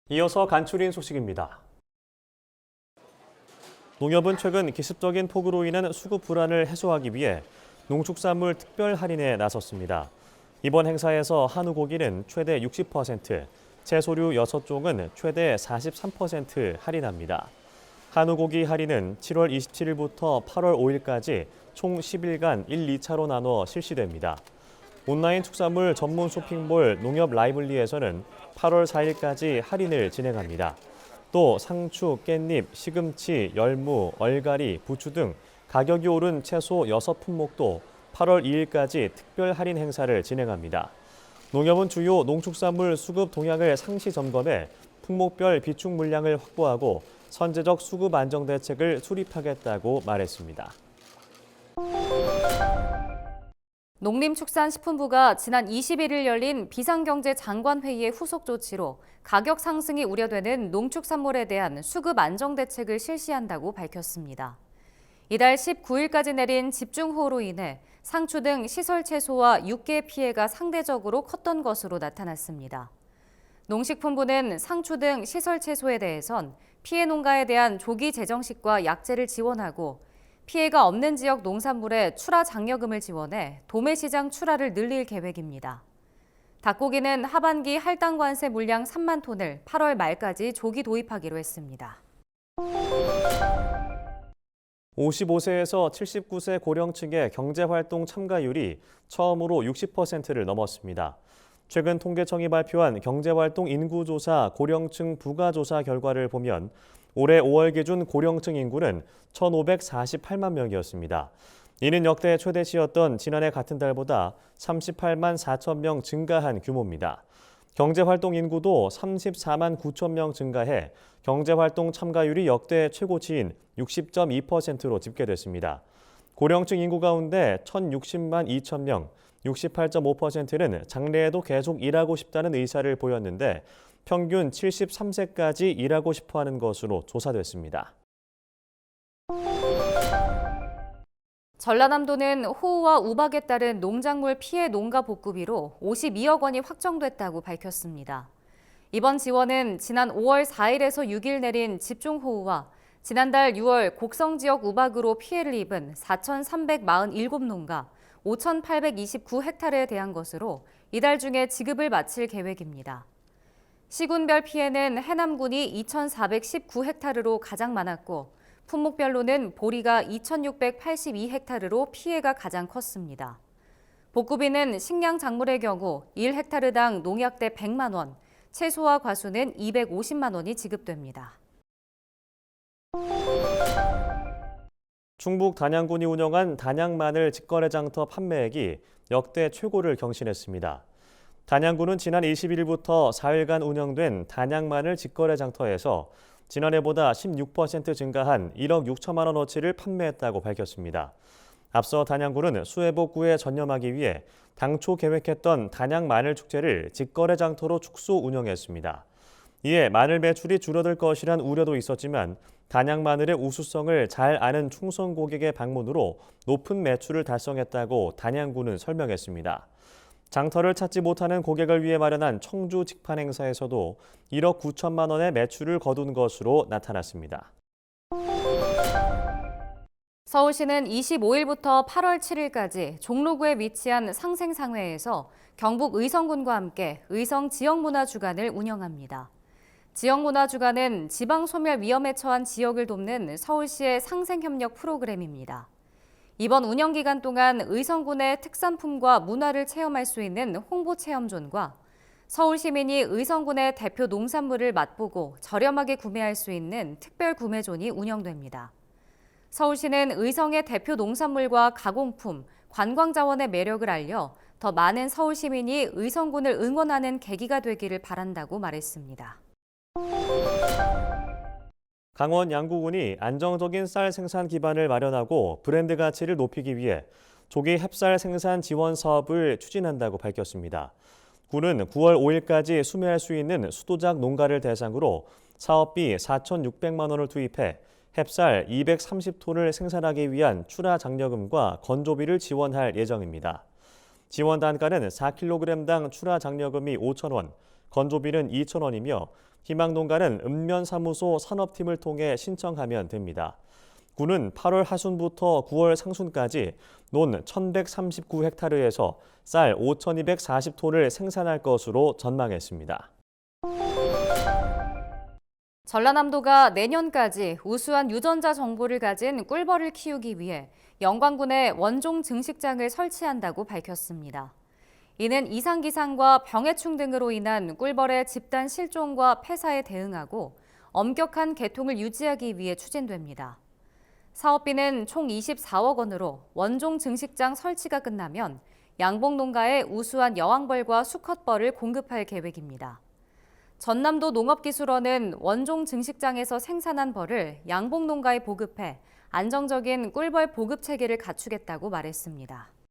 이어서 간추린 소식입니다. 농협은 최근 기습적인 폭우로 인한 수급 불안을 해소하기 위해 농축산물 특별 할인에 나섰습니다. 이번 행사에서 한우 고기는 최대 60%, 채소류 6종은 최대 43% 할인합니다. 한우 고기 할인은 7월 27일부터 8월 5일까지 총 10일간 1, 2차로 나눠 실시됩니다. 온라인 축산물 전문 쇼핑몰 농협 라이블리에서는 8월 4일까지 할인을 진행합니다. 또 상추, 깻잎, 시금치, 열무, 얼갈이, 부추 등 가격이 오른 채소 6품목도 8월 2일까지 특별 할인 행사를 진행합니다. 농협은 주요 농축산물 수급 동향을 상시 점검해 품목별 비축 물량을 확보하고 선제적 수급 안정 대책을 수립하겠다고 말했습니다. 농림축산식품부가 지난 21일 열린 비상경제장관회의의 후속 조치로 가격 상승이 우려되는 농축산물에 대한 수급 안정 대책을 실시한다고 밝혔습니다. 이달 19일까지 내린 집중호우로 인해 상추 등 시설 채소와 육계 피해가 상대적으로 컸던 것으로 나타났습니다. 농식품부는 상추 등 시설 채소에 대해선 피해 농가에 대한 조기 재정식과 약재를 지원하고 피해가 없는 지역 농산물에 출하 장려금을 지원해 도매시장 출하를 늘릴 계획입니다. 닭고기는 하반기 할당 관세 물량 3만 톤을 8월 말까지 조기 도입하기로 했습니다. 55세에서 79세 고령층의 경제활동 참가율이 처음으로 60%를 넘었습니다. 최근 통계청이 발표한 경제활동 인구조사 고령층 부가조사 결과를 보면 올해 5월 기준 고령층 인구는 1,548만 명이었습니다. 이는 역대 최대치였던 지난해 같은 달보다 38만 4천 명 증가한 규모입니다. 경제활동 인구도 34만 9천 명 증가해 경제활동 참가율이 역대 최고치인 60.2%로 집계됐습니다. 고령층 인구 가운데 1,060만 2천 명, 68.5%는 장래에도 계속 일하고 싶다는 의사를 보였는데 평균 73세까지 일하고 싶어하는 것으로 조사됐습니다. 전라남도는 호우와 우박에 따른 농작물 피해 농가 복구비로 52억 원이 확정됐다고 밝혔습니다. 이번 지원은 지난 5월 4일에서 6일 내린 집중호우와 지난달 6월 곡성 지역 우박으로 피해를 입은 4,347농가 5,829헥타르에 대한 것으로 이달 중에 지급을 마칠 계획입니다. 시군별 피해는 해남군이 2,419헥타르로 가장 많았고 품목별로는 보리가 2,682헥타르로 피해가 가장 컸습니다. 복구비는 식량 작물의 경우 1헥타르당 농약대 100만 원, 채소와 과수는 250만 원이 지급됩니다. 충북 단양군이 운영한 단양마늘 직거래 장터 판매액이 역대 최고를 경신했습니다. 단양군은 지난 21일부터 4일간 운영된 단양마늘 직거래 장터에서 지난해보다 16% 증가한 1억 6천만 원어치를 판매했다고 밝혔습니다. 앞서 단양군은 수해복구에 전념하기 위해 당초 계획했던 단양 마늘 축제를 직거래 장터로 축소 운영했습니다. 이에 마늘 매출이 줄어들 것이란 우려도 있었지만 단양 마늘의 우수성을 잘 아는 충성 고객의 방문으로 높은 매출을 달성했다고 단양군은 설명했습니다. 장터를 찾지 못하는 고객을 위해 마련한 청주 직판 행사에서도 1억 9천만 원의 매출을 거둔 것으로 나타났습니다. 서울시는 25일부터 8월 7일까지 종로구에 위치한 상생상회에서 경북 의성군과 함께 의성 지역문화주간을 운영합니다. 지역문화주간은 지방소멸 위험에 처한 지역을 돕는 서울시의 상생협력 프로그램입니다. 이번 운영기간 동안 의성군의 특산품과 문화를 체험할 수 있는 홍보체험존과 서울 시민이 의성군의 대표 농산물을 맛보고 저렴하게 구매할 수 있는 특별구매존이 운영됩니다. 서울시는 의성의 대표 농산물과 가공품, 관광자원의 매력을 알려 더 많은 서울 시민이 의성군을 응원하는 계기가 되기를 바란다고 말했습니다. 강원 양구군이 안정적인 쌀 생산 기반을 마련하고 브랜드 가치를 높이기 위해 조기 햅쌀 생산 지원 사업을 추진한다고 밝혔습니다. 군은 9월 5일까지 수매할 수 있는 수도작 농가를 대상으로 사업비 4,600만 원을 투입해 햅쌀 230톤을 생산하기 위한 출하 장려금과 건조비를 지원할 예정입니다. 지원 단가는 4kg당 출하 장려금이 5,000원, 건조비는 2,000원이며 희망농가는 읍면사무소 산업팀을 통해 신청하면 됩니다. 군은 8월 하순부터 9월 상순까지 논 1,139헥타르에서 쌀 5,240톤을 생산할 것으로 전망했습니다. 전라남도가 내년까지 우수한 유전자 정보를 가진 꿀벌을 키우기 위해 영광군에 원종 증식장을 설치한다고 밝혔습니다. 이는 이상기상과 병해충 등으로 인한 꿀벌의 집단 실종과 폐사에 대응하고 엄격한 개통을 유지하기 위해 추진됩니다. 사업비는 총 24억 원으로 원종 증식장 설치가 끝나면 양봉농가에 우수한 여왕벌과 수컷벌을 공급할 계획입니다. 전남도 농업기술원은 원종 증식장에서 생산한 벌을 양봉농가에 보급해 안정적인 꿀벌 보급 체계를 갖추겠다고 말했습니다.